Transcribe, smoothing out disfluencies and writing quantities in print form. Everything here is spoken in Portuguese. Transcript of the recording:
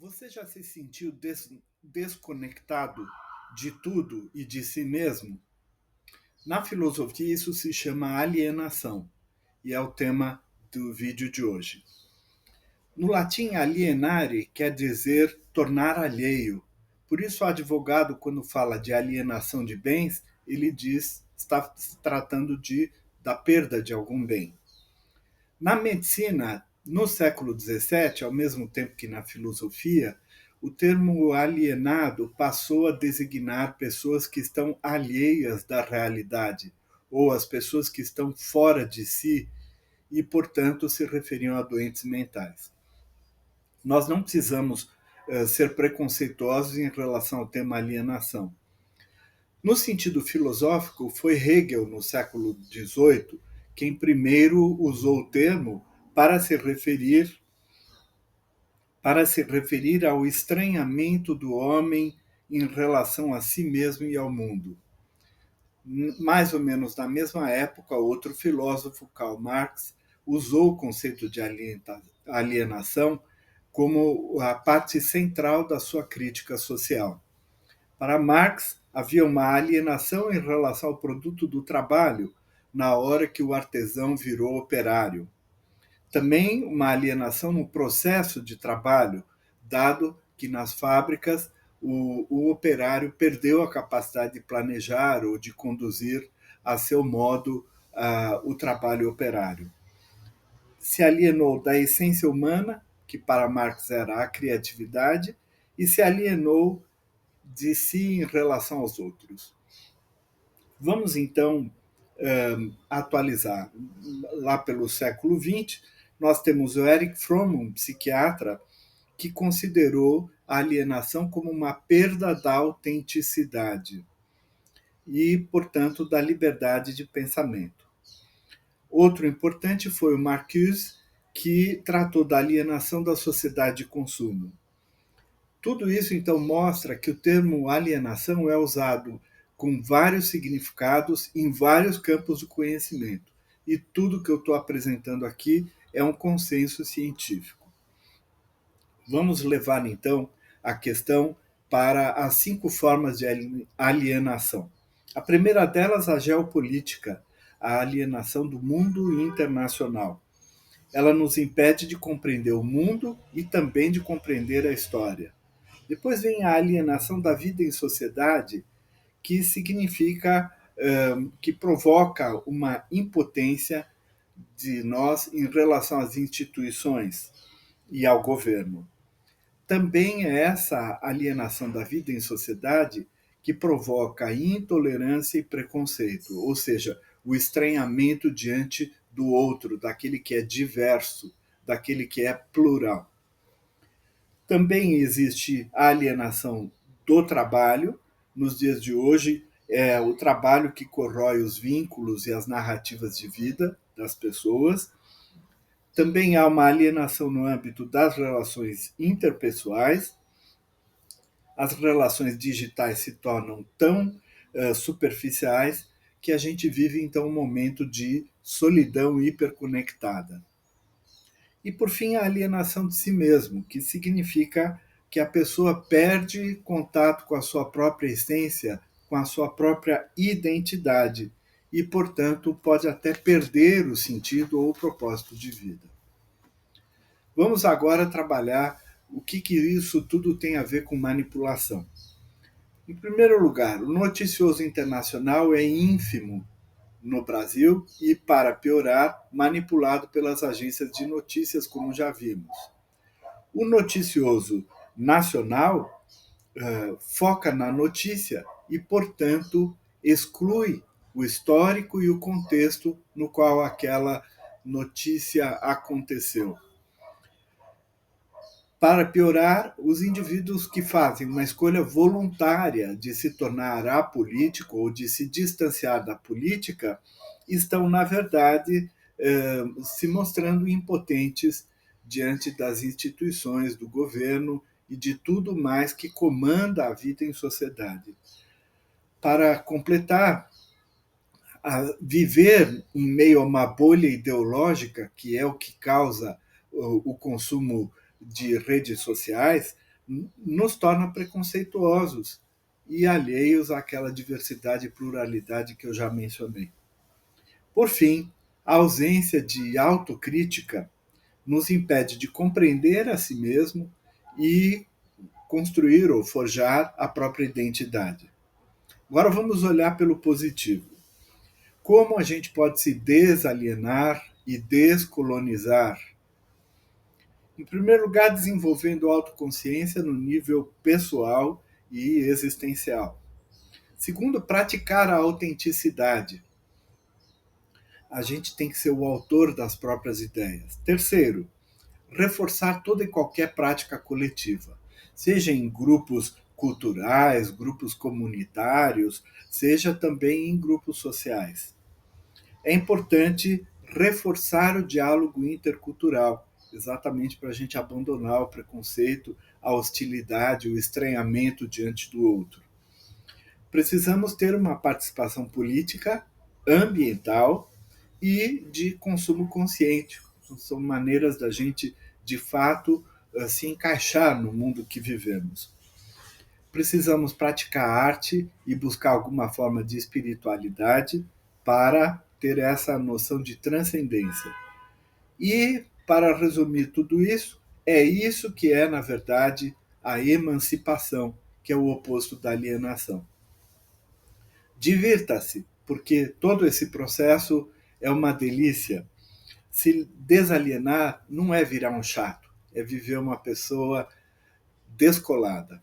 Você já se sentiu desconectado de tudo e de si mesmo? Na filosofia, isso se chama alienação, e é o tema do vídeo de hoje. No latim, alienare quer dizer tornar alheio. Por isso, o advogado, quando fala de alienação de bens, ele diz está se tratando da perda de algum bem. Na medicina, no século XVII, ao mesmo tempo que na filosofia, o termo alienado passou a designar pessoas que estão alheias da realidade, ou as pessoas que estão fora de si e, portanto, se referiam a doentes mentais. Nós não precisamos ser preconceituosos em relação ao tema alienação. No sentido filosófico, foi Hegel, no século XVIII, quem primeiro usou o termo para se referir ao estranhamento do homem em relação a si mesmo e ao mundo. Mais ou menos na mesma época, outro filósofo, Karl Marx, usou o conceito de alienação como a parte central da sua crítica social. Para Marx, havia uma alienação em relação ao produto do trabalho na hora que o artesão virou operário. Também uma alienação no processo de trabalho, dado que nas fábricas o operário perdeu a capacidade de planejar ou de conduzir a seu modo o trabalho operário. Se alienou da essência humana, que para Marx era a criatividade, e se alienou de si em relação aos outros. Vamos então atualizar. Lá pelo século XX, nós temos o Erich Fromm, um psiquiatra, que considerou a alienação como uma perda da autenticidade e, portanto, da liberdade de pensamento. Outro importante foi o Marcuse, que tratou da alienação da sociedade de consumo. Tudo isso, então, mostra que o termo alienação é usado com vários significados em vários campos do conhecimento. E tudo que eu estou apresentando aqui é um consenso científico. Vamos levar, então, a questão para as 5 formas de alienação. A primeira delas, a geopolítica, a alienação do mundo internacional. Ela nos impede de compreender o mundo e também de compreender a história. Depois vem a alienação da vida em sociedade, que significa que provoca uma impotência de nós em relação às instituições e ao governo. Também é essa alienação da vida em sociedade que provoca intolerância e preconceito, ou seja, o estranhamento diante do outro, daquele que é diverso, daquele que é plural. Também existe a alienação do trabalho. Nos dias de hoje, é o trabalho que corrói os vínculos e as narrativas de vida das pessoas. Também há uma alienação no âmbito das relações interpessoais. As relações digitais se tornam tão superficiais que a gente vive, então, um momento de solidão hiperconectada. E, por fim, a alienação de si mesmo, que significa que a pessoa perde contato com a sua própria essência, com a sua própria identidade e, portanto, pode até perder o sentido ou o propósito de vida. Vamos agora trabalhar o que isso tudo tem a ver com manipulação. Em primeiro lugar, o noticioso internacional é ínfimo no Brasil e, para piorar, manipulado pelas agências de notícias, como já vimos. O noticioso nacional foca na notícia e, portanto, exclui o histórico e o contexto no qual aquela notícia aconteceu. Para piorar, os indivíduos que fazem uma escolha voluntária de se tornar apolítico ou de se distanciar da política estão, na verdade, se mostrando impotentes diante das instituições, do governo e de tudo mais que comanda a vida em sociedade. Para completar, viver em meio a uma bolha ideológica, que é o que causa o consumo de redes sociais, nos torna preconceituosos e alheios àquela diversidade e pluralidade que eu já mencionei. Por fim, a ausência de autocrítica nos impede de compreender a si mesmo e construir ou forjar a própria identidade. Agora vamos olhar pelo positivo. Como a gente pode se desalienar e descolonizar? Em primeiro lugar, desenvolvendo autoconsciência no nível pessoal e existencial. Segundo, praticar a autenticidade. A gente tem que ser o autor das próprias ideias. Terceiro, reforçar toda e qualquer prática coletiva, seja em grupos culturais, grupos comunitários, seja também em grupos sociais. É importante reforçar o diálogo intercultural, exatamente para a gente abandonar o preconceito, a hostilidade, o estranhamento diante do outro. Precisamos ter uma participação política, ambiental e de consumo consciente. São maneiras da gente, de fato, se encaixar no mundo que vivemos. Precisamos praticar arte e buscar alguma forma de espiritualidade para ter essa noção de transcendência. E, para resumir tudo isso, é isso que é, na verdade, a emancipação, que é o oposto da alienação. Divirta-se, porque todo esse processo é uma delícia. Se desalienar não é virar um chato, é viver uma pessoa descolada.